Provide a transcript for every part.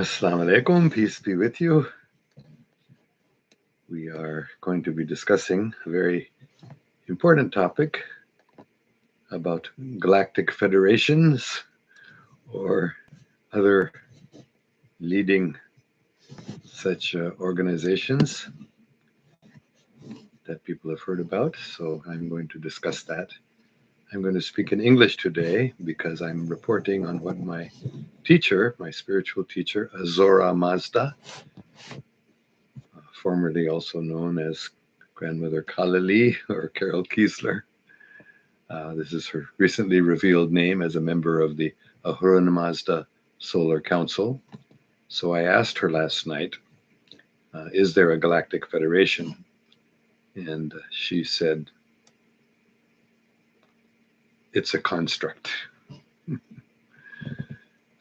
Assalamu alaikum, peace be with you. We are going to be discussing a very important topic about galactic federations or other leading such organizations that people have heard about. So I'm going to discuss that. I'm going to speak in English today because I'm reporting on what my teacher, my spiritual teacher, Azora Mazda, formerly also known as Grandmother Kalali or Carol Kiesler. This is her recently revealed name as a member of the Ahuran Mazda Solar Council. So I asked her last night, is there a Galactic Federation? And she said, it's a construct.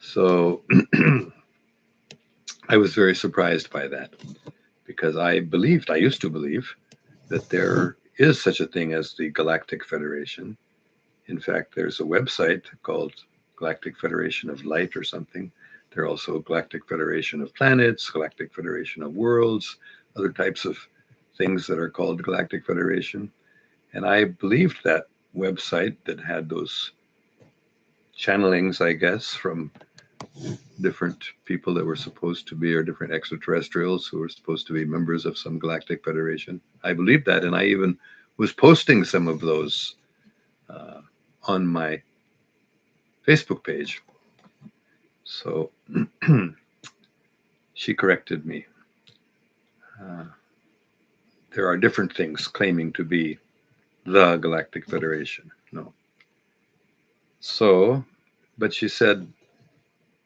So I was very surprised by that because I used to believe that there is such a thing as the Galactic Federation. In fact, there's a website called Galactic Federation of Light or something. There are also Galactic Federation of Planets, Galactic Federation of Worlds, other types of things that are called Galactic Federation. And I believed that website that had those channelings, I guess, from different people that were supposed to be, or different extraterrestrials who were supposed to be members of some Galactic Federation. I believed that, and I even was posting some of those on my Facebook page. So she corrected me. There are different things claiming to be the Galactic Federation. No. So, but she said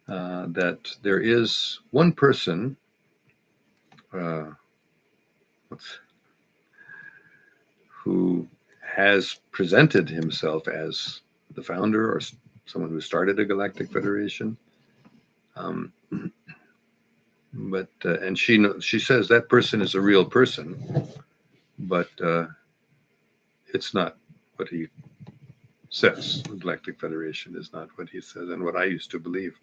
that there is one person who has presented himself as the founder or someone who started a Galactic Federation. And she says that person is a real person, but it's not what he says. The Galactic Federation is not what he says and what I used to believe.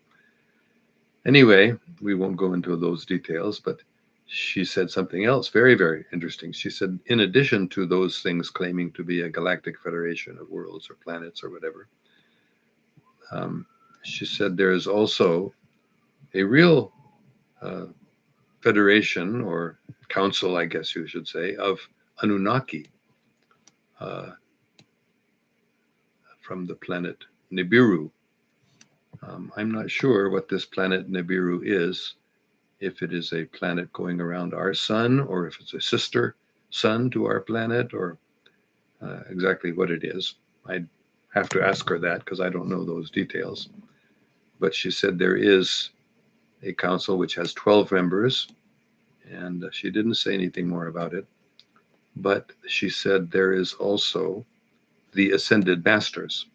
Anyway, we won't go into those details, but she said something else very, very interesting. She said, in addition to those things claiming to be a Galactic Federation of worlds or planets or whatever, she said there is also a real federation or council, I guess you should say, of Anunnaki from the planet Nibiru. I'm not sure what this planet Nibiru is, if it is a planet going around our sun, or if it's a sister sun to our planet, or exactly what it is. I'd have to ask her that because I don't know those details. But she said there is a council which has 12 members, and she didn't say anything more about it. But she said there is also the Ascended Masters.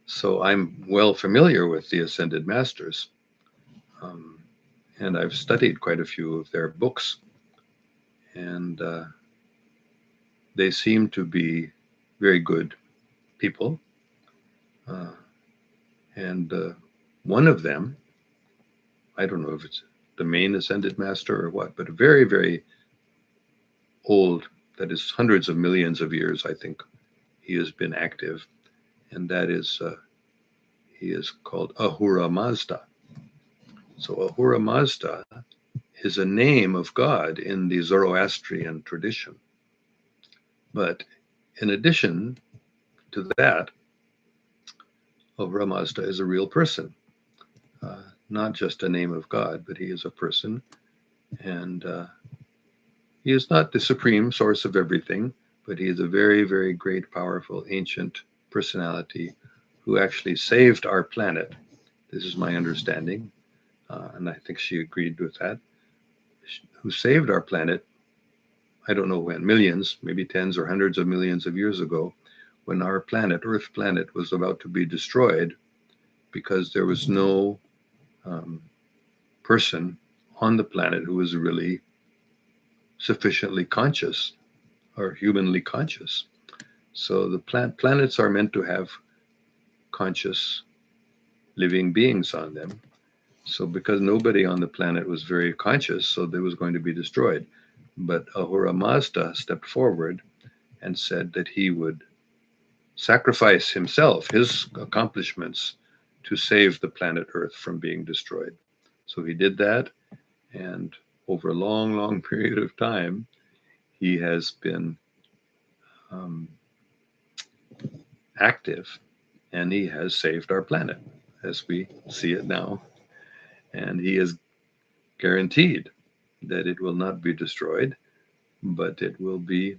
So I'm well familiar with the Ascended Masters. And I've studied quite a few of their books. And they seem to be very good people. And one of them, I don't know if it's the main Ascended Master or what, but very, very old, that is hundreds of millions of years, I think he has been active. And that is, he is called Ahura Mazda. So Ahura Mazda is a name of God in the Zoroastrian tradition. But in addition to that, Ahura Mazda is a real person, not just a name of God, but he is a person. And he is not the supreme source of everything, but he is a very, very great, powerful, ancient personality who actually saved our planet. This is my understanding, and I think she agreed with that. Who saved our planet, I don't know when, millions, maybe tens or hundreds of millions of years ago, when our planet, Earth planet, was about to be destroyed because there was no person on the planet who was really sufficiently conscious or humanly conscious. So the planets are meant to have conscious living beings on them. So because nobody on the planet was very conscious, so they was going to be destroyed. But Ahura Mazda stepped forward and said that he would sacrifice himself, his accomplishments, to save the planet Earth from being destroyed. So he did that, and over a long, long period of time, he has been um, active, and he has saved our planet as we see it now. And he has guaranteed that it will not be destroyed, but it will be,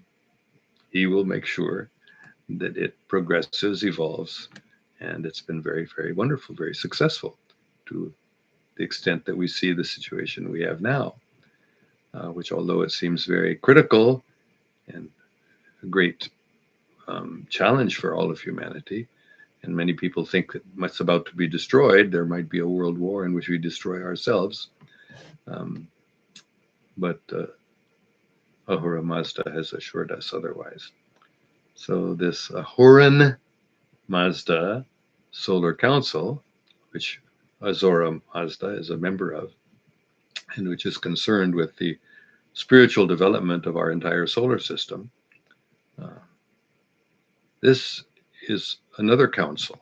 he will make sure that it progresses, evolves, and it's been very, very wonderful, very successful to the extent that we see the situation we have now, which, although it seems very critical and a great challenge for all of humanity, and many people think that what's about to be destroyed, there might be a world war in which we destroy ourselves. Um, but Ahura Mazda has assured us otherwise. So this Ahuran Mazda Solar Council, which Azora Mazda is a member of, and which is concerned with the spiritual development of our entire solar system. This is another council.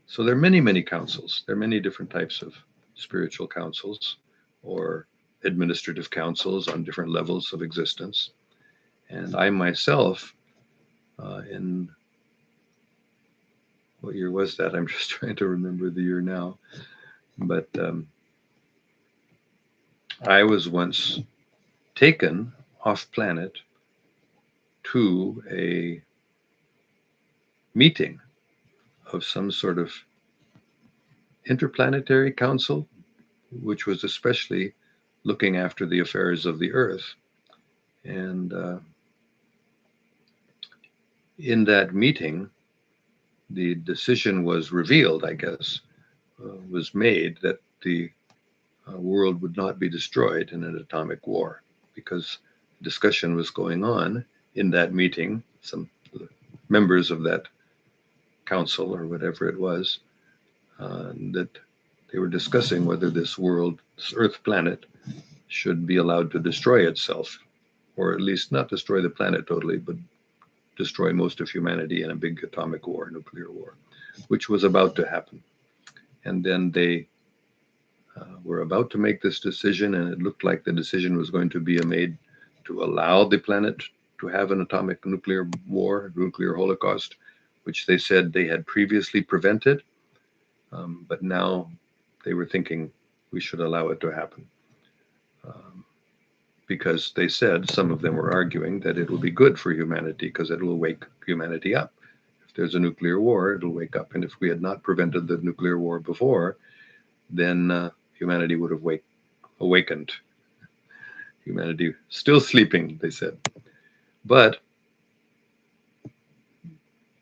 So there are many, many councils. There are many different types of spiritual councils or administrative councils on different levels of existence. And I myself, in what year was that? I'm just trying to remember the year now. But I was once taken off planet to a meeting of some sort of interplanetary council, which was especially looking after the affairs of the Earth. And in that meeting, the decision was revealed, I guess, was made that the world would not be destroyed in an atomic war, because discussion was going on in that meeting. Some members of that council, or whatever it was, that they were discussing whether this world, this Earth planet, should be allowed to destroy itself, or at least not destroy the planet totally, but destroy most of humanity in a big atomic war, nuclear war, which was about to happen. And then they were about to make this decision, and it looked like the decision was going to be made to allow the planet to have an atomic nuclear war, nuclear holocaust, which they said they had previously prevented. But now they were thinking we should allow it to happen. Because they said, some of them were arguing, that it will be good for humanity because it will wake humanity up. If there's a nuclear war, it'll wake up. And if we had not prevented the nuclear war before, then humanity would have awakened. Humanity still sleeping, they said. But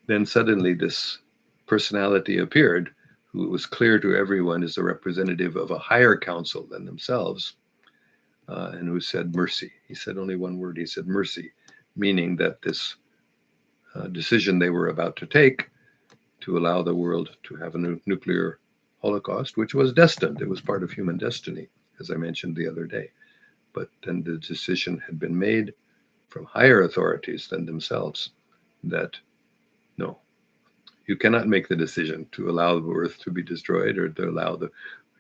then suddenly this personality appeared, who it was clear to everyone is a representative of a higher council than themselves, and who said mercy. He said only one word. He said mercy, meaning that this decision they were about to take to allow the world to have a nuclear holocaust, which was destined. It was part of human destiny, as I mentioned the other day. But then the decision had been made from higher authorities than themselves that no, you cannot make the decision to allow the Earth to be destroyed or to allow the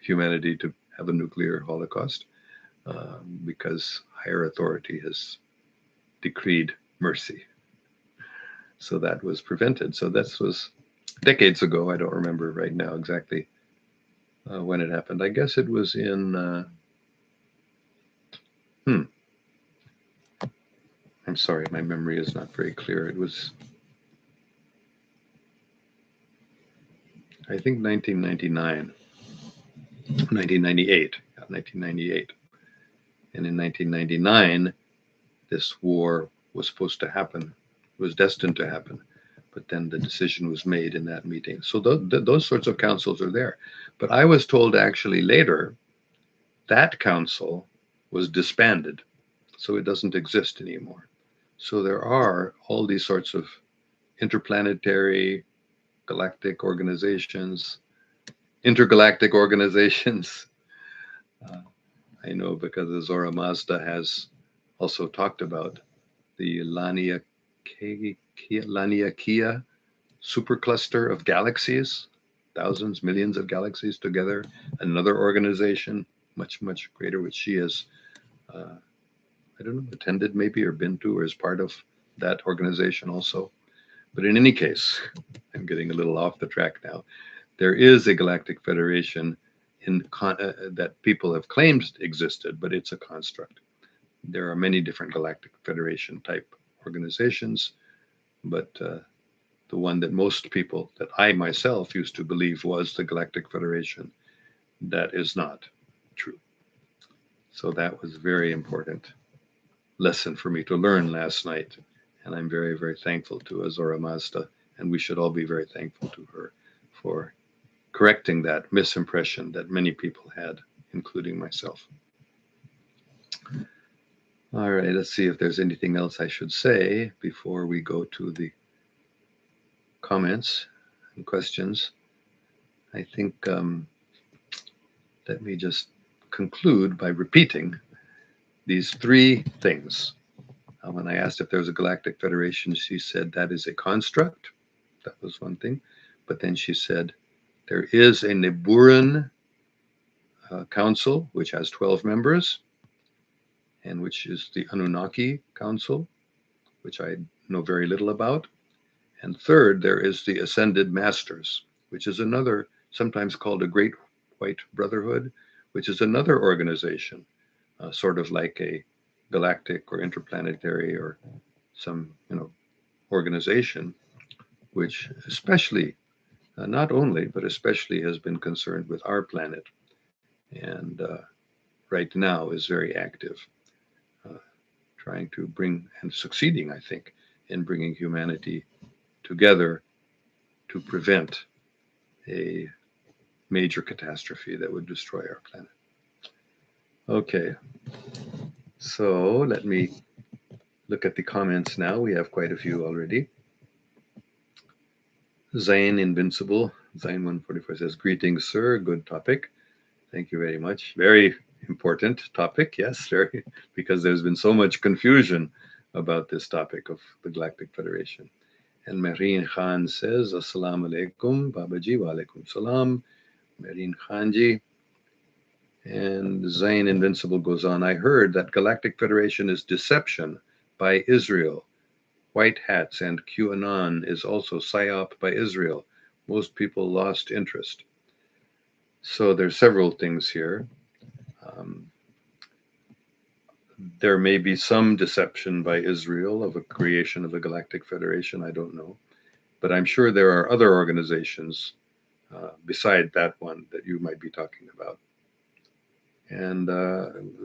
humanity to have a nuclear holocaust, because higher authority has decreed mercy. So that was prevented. So this was decades ago. I don't remember right now exactly when it happened. I guess it was in, I'm sorry, my memory is not very clear. It was, I think, 1999, 1998, 1998. And in 1999, this war was supposed to happen, was destined to happen. But then the decision was made in that meeting. So those sorts of councils are there. But I was told actually later that council was disbanded. So it doesn't exist anymore. So there are all these sorts of interplanetary galactic organizations intergalactic organizations. Uh, I know because Azora Mazda has also talked about the Laniakea supercluster of galaxies, thousands, millions of galaxies together. Another organization, much, much greater, which she has, I don't know, attended maybe or been to or is part of that organization also. But in any case, I'm getting a little off the track now. There is a Galactic Federation that people have claimed existed, but it's a construct. There are many different Galactic Federation type organizations, but the one that most people, that I myself used to believe was the Galactic Federation, that is not true. So that was a very important lesson for me to learn last night. And I'm very, very thankful to Azora Mazda. And we should all be very thankful to her for correcting that misimpression that many people had, including myself. All right, let's see if there's anything else I should say before we go to the comments and questions. I think let me just conclude by repeating these three things. When I asked if there was a Galactic Federation, she said that is a construct. That was one thing. But then she said there is a Niburan Council, which has 12 members, and which is the Anunnaki Council, which I know very little about. And third, there is the Ascended Masters, which is another, sometimes called a Great White Brotherhood, which is another organization, sort of like a galactic or interplanetary or some, organization, which especially, not only, but especially has been concerned with our planet and right now is very active, uh, trying to bring and succeeding, I think, in bringing humanity together to prevent a major catastrophe that would destroy our planet. Okay, so let me look at the comments now. We have quite a few already. Zain Invincible, Zain 144 says, "Greetings, sir. Good topic. Thank you very much. Very important topic, yes, very, because there's been so much confusion about this topic of the Galactic Federation." And Marine Khan says, "Assalamu alaikum, Babaji, wa alaikum salam." Marine Khanji. And Zain Invincible goes on, "I heard that Galactic Federation is deception by Israel. White hats and QAnon is also psyop by Israel. Most people lost interest." So there's several things here. Um, there may be some deception by Israel of a creation of a Galactic Federation. I don't know. But I'm sure there are other organizations beside that one that you might be talking about. And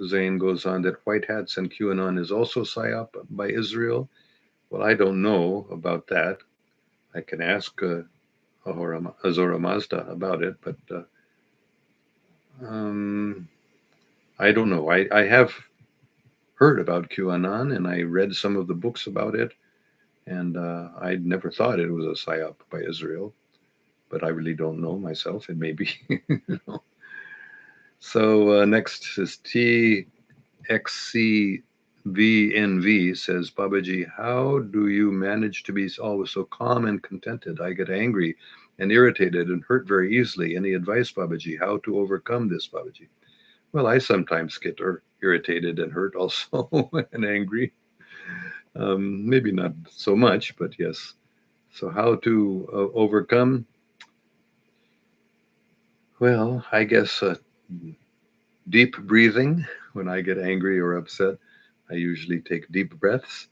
Zain goes on that white hats and QAnon is also psyop by Israel. Well, I don't know about that. I can ask Azora Mazda about it, but I don't know. I have heard about QAnon and I read some of the books about it, and I never thought it was a psyop by Israel, but I really don't know myself. It may be. You know. So next is TXCVNV says, "Babaji, how do you manage to be always so calm and contented? I get angry and irritated and hurt very easily. Any advice, Babaji? How to overcome this, Babaji?" Well, I sometimes get irritated and hurt also and angry. Maybe not so much, but yes. So how to overcome? Well, I guess deep breathing. When I get angry or upset, I usually take deep breaths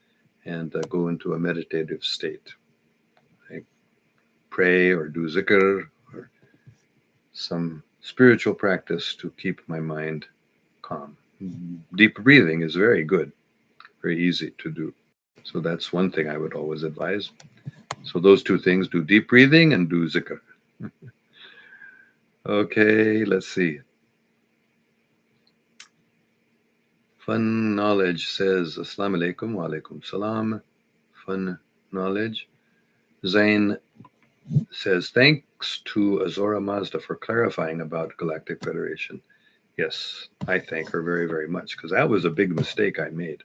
and go into a meditative state. I pray or do zikr or some spiritual practice to keep my mind calm. Deep breathing is very good, very easy to do. So that's one thing I would always advise. So those two things, do deep breathing and do zikr. Okay, let's see. Fun Knowledge says, "Assalamu alaikum, wa alaikum salam." Fun Knowledge. Zain says, thanks to Azora Mazda for clarifying about Galactic Federation. Yes, I thank her very, very much, because that was a big mistake I made,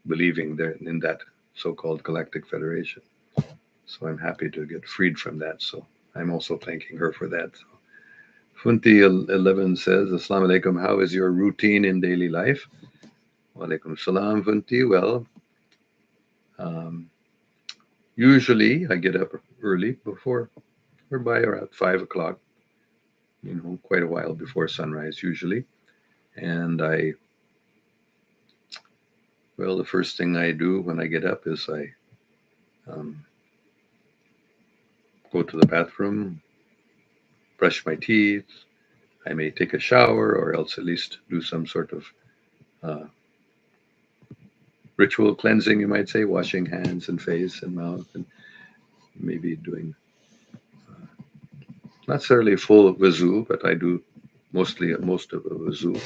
believing in that so-called Galactic Federation. So I'm happy to get freed from that. So I'm also thanking her for that. Funti 11 says, Assalamu alaikum, how is your routine in daily life? Wa alaikum salam, Funti. Well, usually I get up early before, or by around 5 o'clock, quite a while before sunrise usually. And the first thing I do when I get up is I go to the bathroom, brush my teeth. I may take a shower, or else at least do some sort of ritual cleansing, you might say, washing hands and face and mouth, and maybe doing not necessarily full wuzu, but I do most of a wuzu.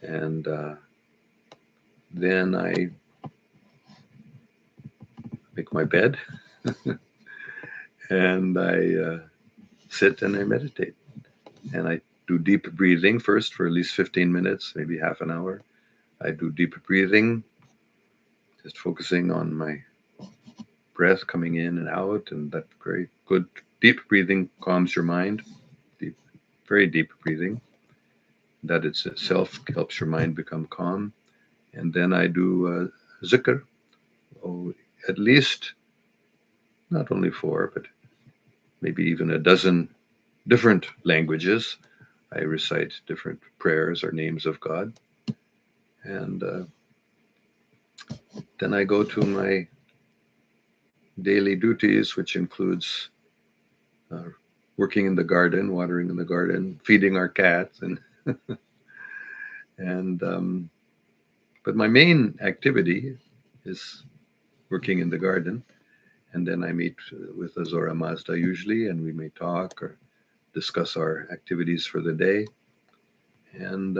And then I make my bed and I sit and I meditate. And I do deep breathing first for at least 15 minutes, maybe half an hour. I do deep breathing, just focusing on my breath coming in and out, and that very good deep breathing calms your mind. Deep, very deep breathing. That itself helps your mind become calm. And then I do zikr, at least not only 4, but maybe even a dozen different languages. I recite different prayers or names of God. And then I go to my daily duties, which includes working in the garden, watering in the garden, feeding our cats, and but my main activity is working in the garden. And then I meet with Azora Mazda usually, and we may talk or discuss our activities for the day. And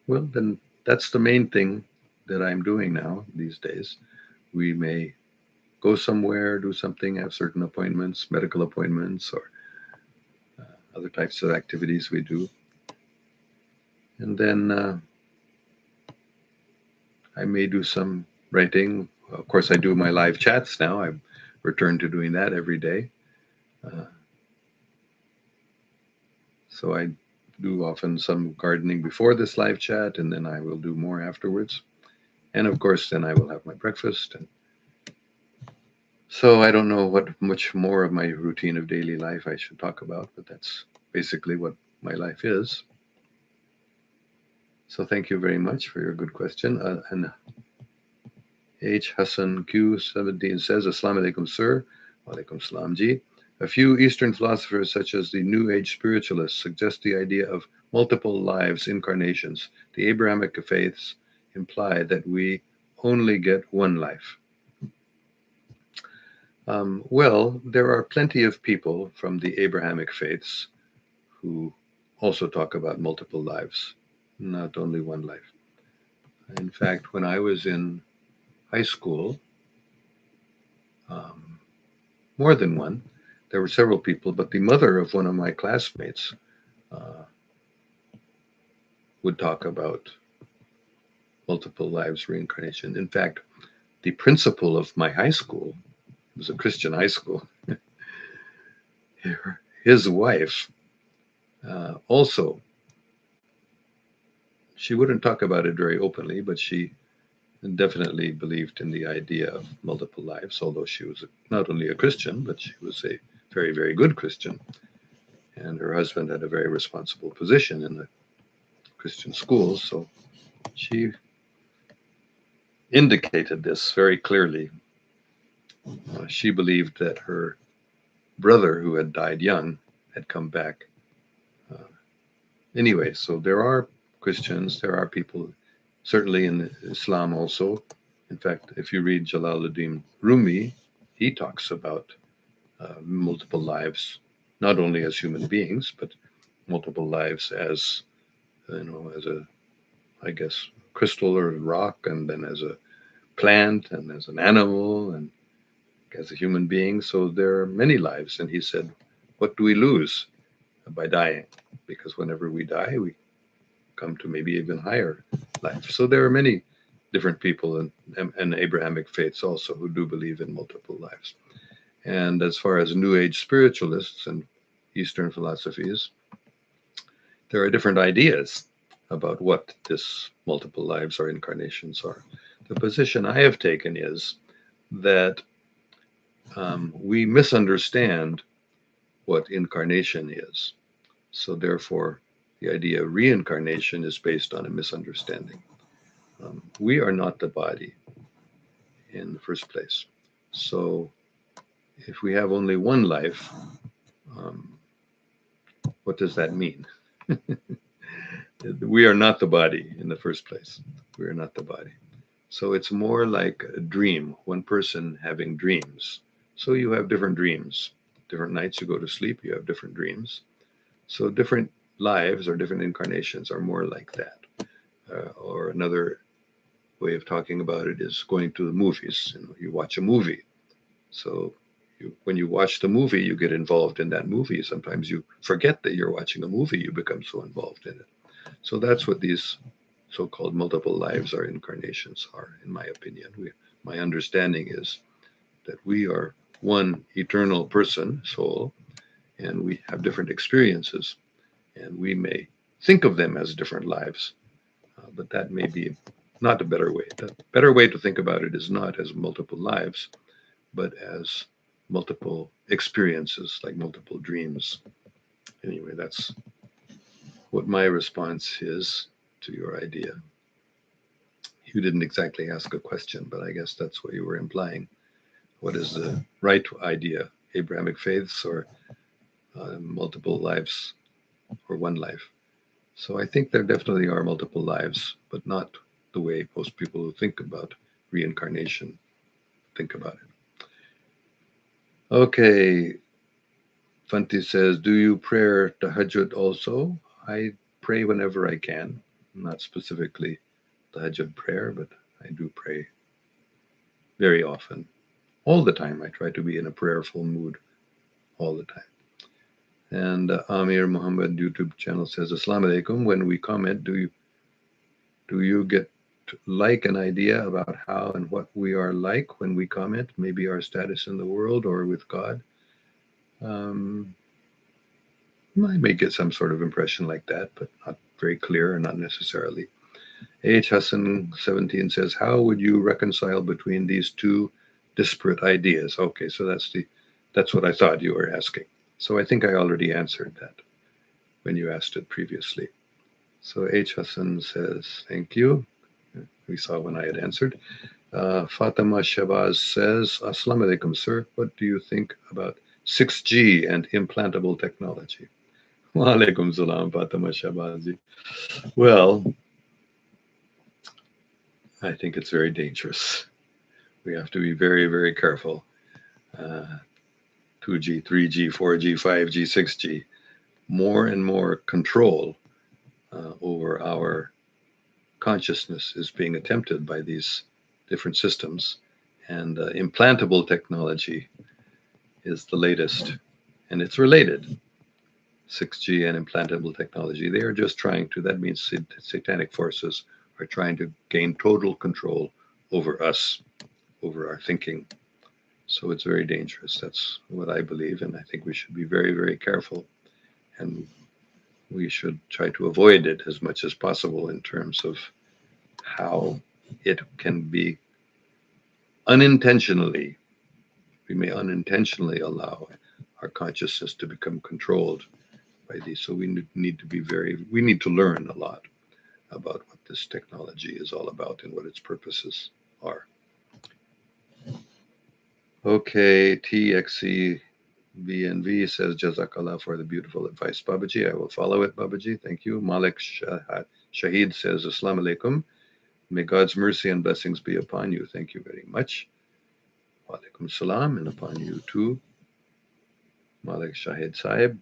then that's the main thing that I'm doing now these days. We may go somewhere, do something, have certain appointments, medical appointments, or other types of activities we do. And then I may do some writing. Of course, I do my live chats now. I've returned to doing that every day. So I do often some gardening before this live chat, and then I will do more afterwards. And of course, then I will have my breakfast. And so I don't know what much more of my routine of daily life I should talk about, but that's basically what my life is. So thank you very much for your good question. And H. Hassan Q17 says, Assalamu alaikum, sir. Wa alaikum salam, ji. A few Eastern philosophers, such as the New Age spiritualists, suggest the idea of multiple lives, incarnations. The Abrahamic faiths imply that we only get one life. There are plenty of people from the Abrahamic faiths who also talk about multiple lives, not only one life. In fact, when I was in high school, more than one, there were several people, but the mother of one of my classmates would talk about multiple lives, reincarnation. In fact, the principal of my high school, it was a Christian high school, his wife also, she wouldn't talk about it very openly, but she definitely believed in the idea of multiple lives, although she was not only a Christian, but she was a very, very good Christian. And her husband had a very responsible position in the Christian schools, so she indicated this very clearly. She believed that her brother, who had died young, had come back. Anyway, so there are Christians, there are people, certainly in Islam also. In fact, if you read Jalaluddin Rumi, he talks about multiple lives, not only as human beings, but multiple lives as, as a, I guess, crystal or rock, and then as a plant, and as an animal, and as a human being, so there are many lives. And he said, what do we lose by dying? Because whenever we die, we come to maybe even higher life. So there are many different people in Abrahamic faiths also who do believe in multiple lives. And as far as New Age spiritualists and Eastern philosophies, there are different ideas about what this multiple lives or incarnations are. The position I have taken is that we misunderstand what incarnation is. So therefore, the idea of reincarnation is based on a misunderstanding. We are not the body in the first place. So if we have only one life, um, what does that mean? We are not the body in the first place. We are not the body. So it's more like a dream, one person having dreams. So you have different dreams. Different nights you go to sleep, you have different dreams. So different lives or different incarnations are more like that. Or another way of talking about it is going to the movies. You watch a movie. So when you watch the movie, you get involved in that movie. Sometimes you forget that you're watching a movie. You become so involved in it. So that's what these so-called multiple lives or incarnations are, in my opinion. My understanding is that we are one eternal person, soul, and we have different experiences, and we may think of them as different lives, but that may be not a better way. The better way to think about it is not as multiple lives, but as multiple experiences, like multiple dreams. Anyway, that's what my response is to your idea. You didn't exactly ask a question, but I guess that's what you were implying. What is the right idea? Abrahamic faiths or multiple lives or one life? So I think there definitely are multiple lives, but not the way most people who think about reincarnation think about it. Okay, Fanti says, do you pray tahajjud also? I pray whenever I can, not specifically tahajjud prayer, but I do pray very often. All the time, I try to be in a prayerful mood all the time. And Amir Muhammad YouTube channel says, Assalamu alaikum. When we comment, do you get to like an idea about how and what we are like when we comment? Maybe our status in the world or with God? Um, I may get some sort of impression like that, but not very clear and not necessarily. H. Hassan 17 says, how would you reconcile between these two disparate ideas? Okay, so that's what I thought you were asking. So I think I already answered that when you asked it previously. So H. Hassan says, thank you. We saw when I had answered. Fatima Shabazz says, Assalamu alaikum, sir. What do you think about 6G and implantable technology? Wa alaikum salam, Fatima Shabazi. Well, I think it's very dangerous. We have to be very, very careful. 2G, 3G, 4G, 5G, 6G. More and more control over our consciousness is being attempted by these different systems. And implantable technology is the latest, and it's related. 6G and implantable technology. They are just trying to, that means satanic forces are trying to gain total control over us, over our thinking. So it's very dangerous. That's what I believe. And I think we should be very, very careful. And we should try to avoid it as much as possible in terms of how it can be unintentionally, we may unintentionally allow our consciousness to become controlled by these. So we need to be we need to learn a lot about what this technology is all about and what its purposes are. Okay, TXC BNV says, Jazakallah for the beautiful advice, Babaji. I will follow it, Babaji. Thank you. Malik Shahid says, Assalamu alaikum. May God's mercy and blessings be upon you. Thank you very much. Wa alaikum salam, and upon you too, Malik Shahid Saib.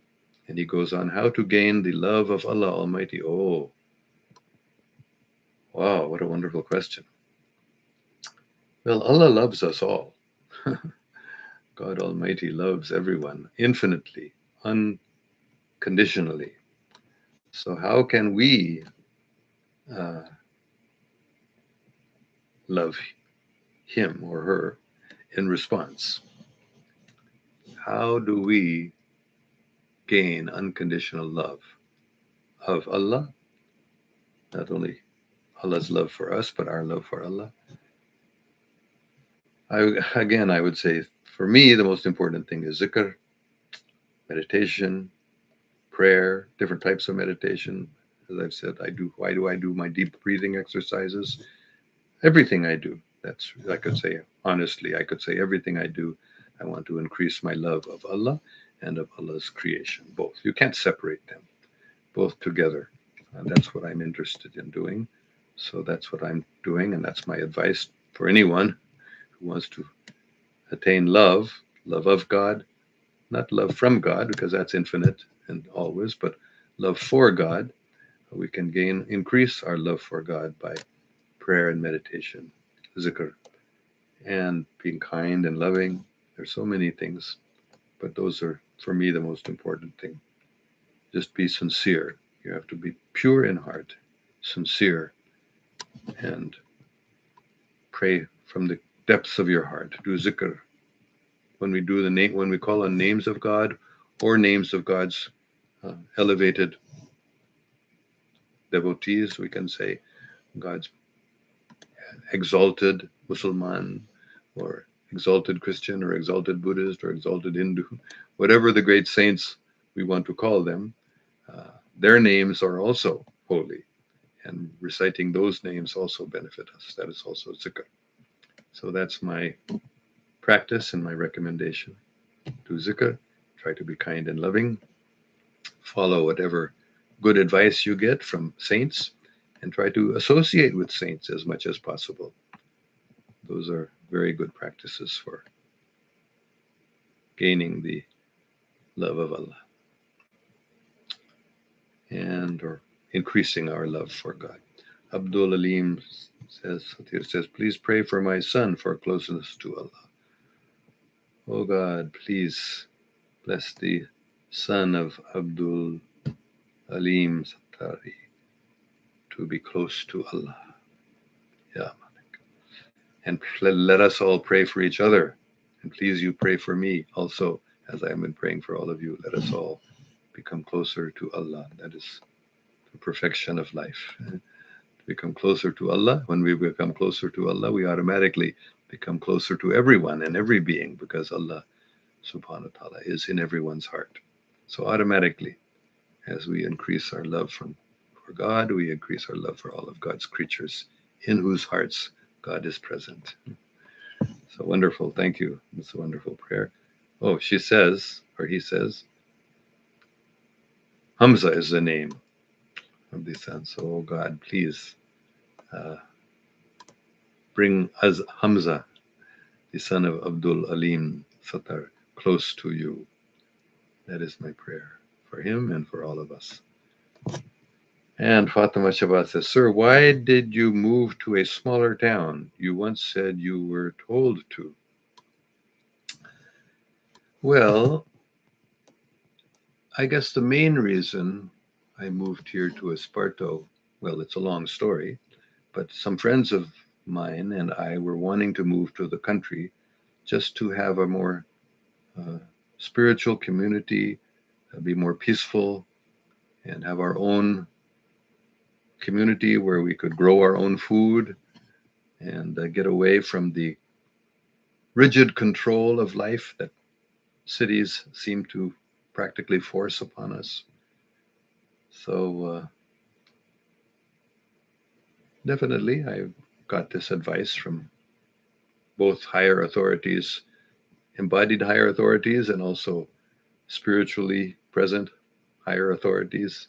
And he goes on, how to gain the love of Allah Almighty. Oh, wow, what a wonderful question. Well, Allah loves us all. God Almighty loves everyone infinitely, unconditionally. So how can we uh, love him or her in response? How do we gain unconditional love of Allah? Not only Allah's love for us, but our love for Allah. I would say for me, the most important thing is zikr, meditation, prayer, different types of meditation. As I've said, why do I do my deep breathing exercises? Everything I do. That's, I could say, honestly, I could say everything I do, I want to increase my love of Allah and of Allah's creation, both. You can't separate them, both together. And that's what I'm interested in doing. So that's what I'm doing, and that's my advice for anyone who wants to attain love, love of God, not love from God, because that's infinite and always, but love for God. We can increase our love for God by prayer and meditation, zikr, and being kind and loving. There's so many things, but those are, for me, the most important thing. Just be sincere. You have to be pure in heart, sincere, and pray from the depths of your heart. Do zikr. When we call on names of God or names of God's elevated devotees, we can say God's exalted Muslim or exalted Christian or exalted Buddhist or exalted Hindu, whatever the great saints we want to call them, their names are also holy. And reciting those names also benefit us. That is also zikr. So that's my practice and my recommendation. Do zikr, try to be kind and loving, follow whatever good advice you get from saints, and try to associate with saints as much as possible. Those are very good practices for gaining the love of Allah and or increasing our love for God. Abdul Alim says, please pray for my son for closeness to Allah. Oh God, please bless the son of Abdul Alim Satari to be close to Allah. Yeah. And let us all pray for each other. And please, you pray for me also, as I have been praying for all of you. Let us all become closer to Allah. That is the perfection of life. To become closer to Allah. When we become closer to Allah, we automatically become closer to everyone and every being, because Allah subhanahu wa ta'ala is in everyone's heart. So automatically, as we increase our love for God, we increase our love for all of God's creatures, in whose hearts God is present. So wonderful. Thank you. It's a wonderful prayer. Oh, she says, or he says, Hamza is the name of the son. So, oh God, please bring us Hamza, the son of Abdul Alim Sattar, close to you. That is my prayer for him and for all of us. And Fatima Shabbat says, Sir, why did you move to a smaller town? You once said you were told to. Well, I guess the main reason I moved here to Esparto, well, it's a long story, but some friends of mine and I were wanting to move to the country just to have a more spiritual community, be more peaceful, and have our own community where we could grow our own food and get away from the rigid control of life that cities seem to practically force upon us. So definitely, I got this advice from both higher authorities, embodied higher authorities, and also spiritually present higher authorities.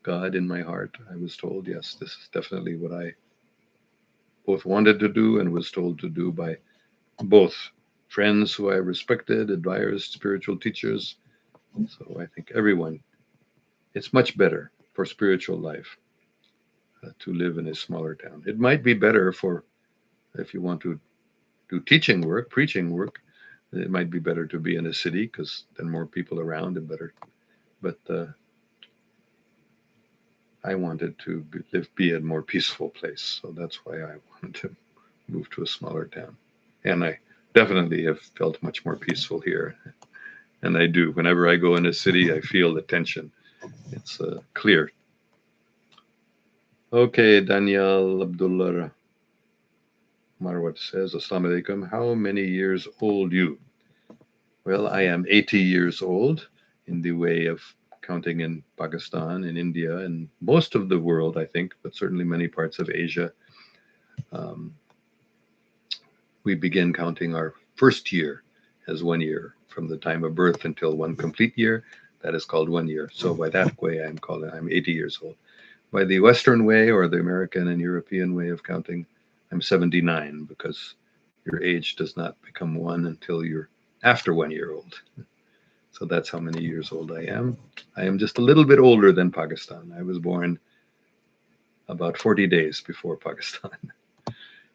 God in my heart, I was told, yes, this is definitely what I both wanted to do and was told to do by both friends who I respected, advisors, spiritual teachers. So I think everyone, it's much better for spiritual life to live in a smaller town. It might be better for if you want to do teaching work, preaching work, It might be better to be in a city because then more people around and better. But I wanted to be in a more peaceful place, so that's why I wanted to move to a smaller town. And I definitely have felt much more peaceful here, and I do. Whenever I go in a city, I feel the tension. It's clear. Okay, Danielle Abdullah Marwat says, Assalamu alaikum. How many years old you? Well, I am 80 years old in the way of counting in Pakistan, in India, and most of the world, I think, but certainly many parts of Asia. Um, we begin counting our first year as 1 year from the time of birth until one complete year. That is called 1 year. So by that way, I'm 80 years old. By the Western way or the American and European way of counting, I'm 79 because your age does not become one until you're after 1 year old. So that's how many years old I am. I am just a little bit older than Pakistan. I was born about 40 days before Pakistan.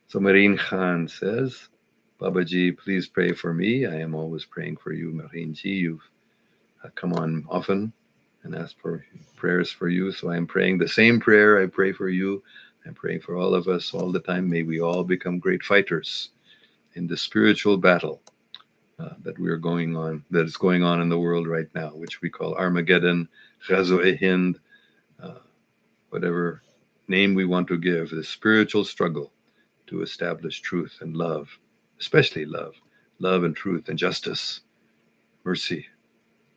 So Marine Khan says, Babaji, please pray for me. I am always praying for you, Marine Ji. You've come on often and asked for prayers for you. So I'm praying the same prayer I pray for you. I'm praying for all of us all the time. May we all become great fighters in the spiritual battle that is going on in the world right now, which we call Armageddon, Ghazo-e-Hind, whatever name we want to give, the spiritual struggle to establish truth and love, especially love and truth and justice, mercy.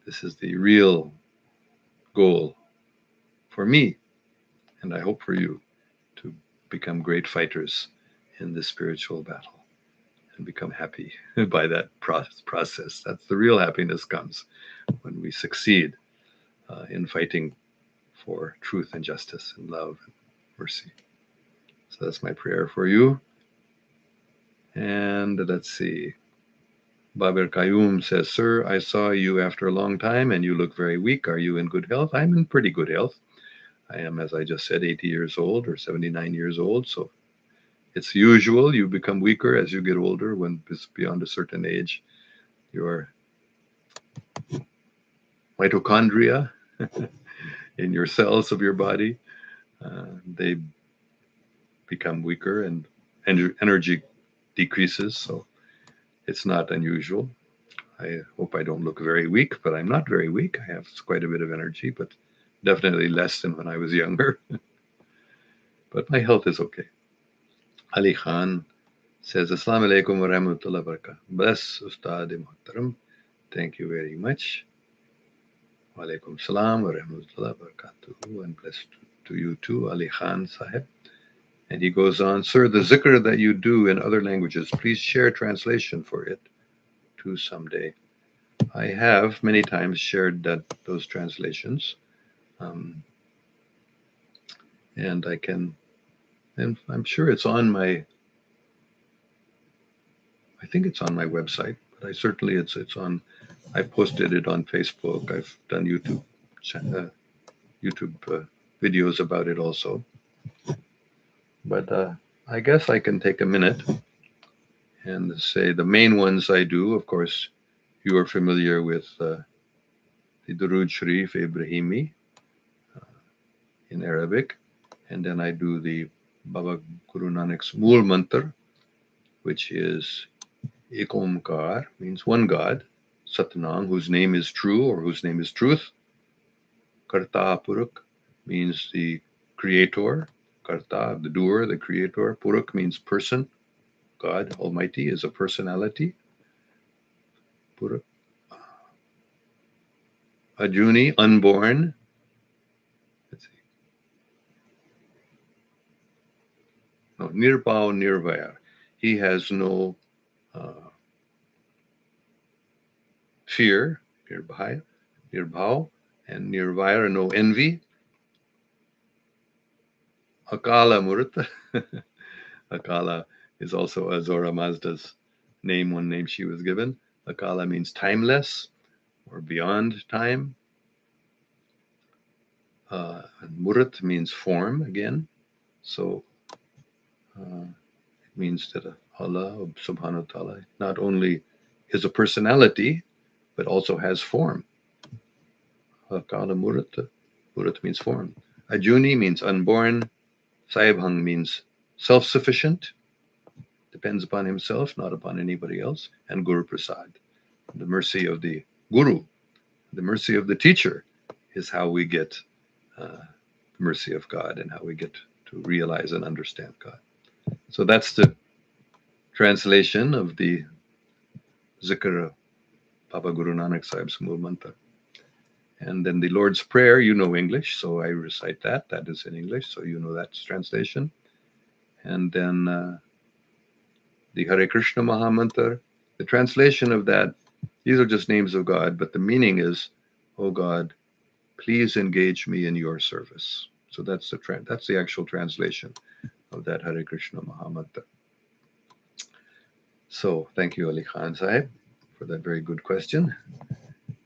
This is the real goal for me, and I hope for you, to become great fighters in the spiritual battle and become happy by that process. That's the real happiness comes when we succeed in fighting for truth and justice and love and mercy. So that's my prayer for you. And let's see. Babir Qayyum says, Sir, I saw you after a long time and you look very weak. Are you in good health? I'm in pretty good health. I am, as I just said, 80 years old or 79 years old. So it's usual. You become weaker as you get older. When it's beyond a certain age, your mitochondria in your cells of your body, they become weaker and energy decreases. So it's not unusual. I hope I don't look very weak, but I'm not very weak. I have quite a bit of energy, but definitely less than when I was younger. But my health is okay. Ali Khan says, Assalamu alaikum wa rahmatullahi wa barakatuh. Bless Ustad Muhtaram. Thank you very much. Wa alaikum salam wa rahmatullahi wa barakatuh. And bless to you too, Ali Khan Sahib. And he goes on, Sir, the zikr that you do in other languages, please share translation for it too someday. I have many times shared those translations. And I'm sure it's on I think it's on my website, but I posted it on Facebook. I've done YouTube videos about it also. But I guess I can take a minute and say the main ones I do. Of course, you are familiar with the Durud Sharif Ibrahimi in Arabic. And then I do the Baba Guru Nanak's Mool Mantar, which is Ek Omkar, means one God, Satnam, whose name is true or whose name is truth. Karta Puruk means the creator. Karta, the doer, the creator. Puruk means person. God Almighty is a personality. Puruk. Ajuni, unborn. Let's see. No, Nirbhau Nirvaya. He has no fear, Nirbhau, and Nirvaya, no envy. Akala Murta. Akala is also Azora Mazda's one name she was given. Akala means timeless or beyond time. Murat means form again. So it means that Allah subhanahu wa ta'ala not only is a personality, but also has form. Hakala Murata. Murata means form. Ajuni means unborn. Saibhang means self-sufficient, depends upon himself, not upon anybody else. And Guru Prasad, the mercy of the Guru, the mercy of the teacher, is how we get the mercy of God and how we get to realize and understand God. So that's the translation of the Zikr of Baba Guru Nanak Sahib's Mool Mantra. And then the Lord's Prayer, you know English, so I recite that. That is in English, so you know that's translation. And then the Hare Krishna Mahamantra, the translation of that, these are just names of God, but the meaning is, oh God, please engage me in your service. So that's the actual translation of that Hare Krishna Mahamantra. So thank you, Ali Khan Sahib, for that very good question.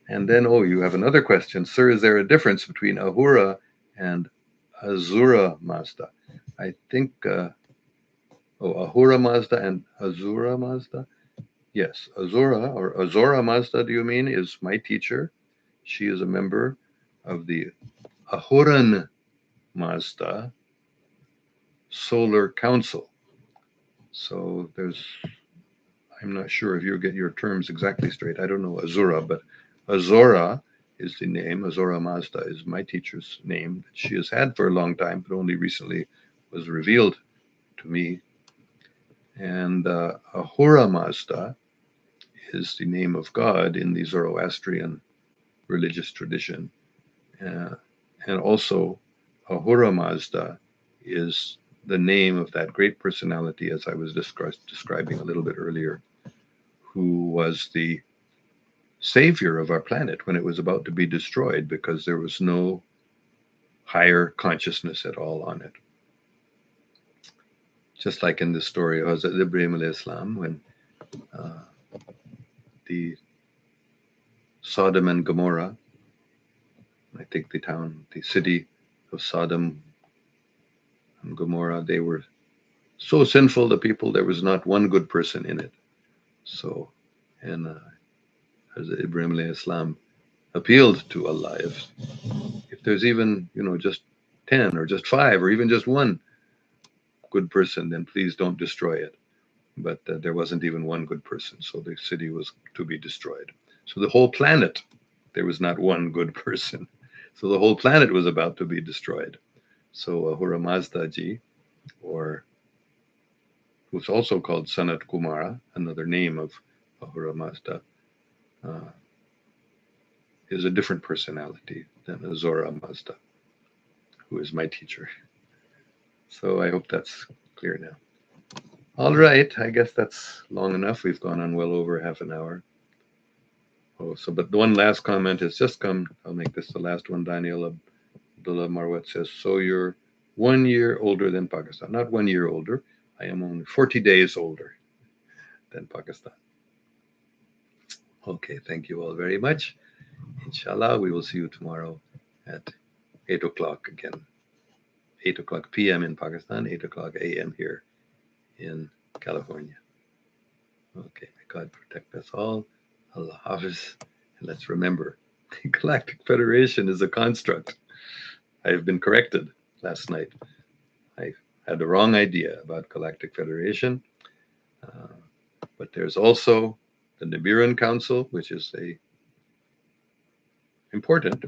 And then, oh, you have another question. Sir, is there a difference between Ahura and Azora Mazda? I think, Ahura Mazda and Azora Mazda? Yes, Azora Mazda, do you mean, is my teacher. She is a member of the Ahuran Mazda Solar Council. So I'm not sure if you get your terms exactly straight. I don't know Azora, but Azora is the name. Azora Mazda is my teacher's name that she has had for a long time, but only recently was revealed to me. And Ahura Mazda is the name of God in the Zoroastrian religious tradition. And also, Ahura Mazda is the name of that great personality, as I was describing a little bit earlier, who was the savior of our planet when it was about to be destroyed because there was no higher consciousness at all on it. Just like in the story of Hazrat Ibrahim alayhi salam, when the Sodom and Gomorrah, I think the city of Sodom and Gomorrah, they were so sinful, the people, there was not one good person in it. So, and Hazrat Ibrahim alayhi salam appealed to Allah, if there's even, just 10 or just 5 or even just one good person, then please don't destroy it. But there wasn't even one good person, so the city was to be destroyed. So the whole planet, there was not one good person. So the whole planet was about to be destroyed. So Ahura Mazda ji, or who's also called Sanat Kumara, another name of Ahura Mazda, is a different personality than Azora Mazda, who is my teacher. So I hope that's clear now. All right, I guess that's long enough. We've gone on well over half an hour. But the one last comment has just come. I'll make this the last one. Daniel Abdullah Marwat says, so you're 1 year older than Pakistan. Not 1 year older. I am only 40 days older than Pakistan. Okay, thank you all very much. Inshallah, we will see you tomorrow at 8 o'clock again. 8 o'clock p.m. in Pakistan, 8 o'clock a.m. here in California. Okay, may God protect us all. Allah Hafiz. And let's remember, the Galactic Federation is a construct. I have been corrected last night. I had the wrong idea about Galactic Federation. But there's also the Niburan Council, which is a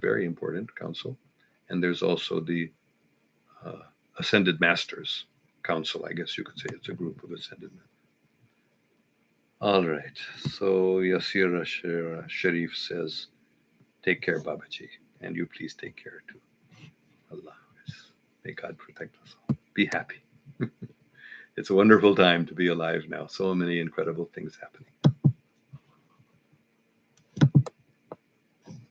very important council. And there's also the Ascended Masters Council, I guess you could say. It's a group of Ascended Masters. All right. So Yasir Sharif says, take care, Babaji. And you please take care too. Allah. May God protect us all. Be happy. It's a wonderful time to be alive now. So many incredible things happening.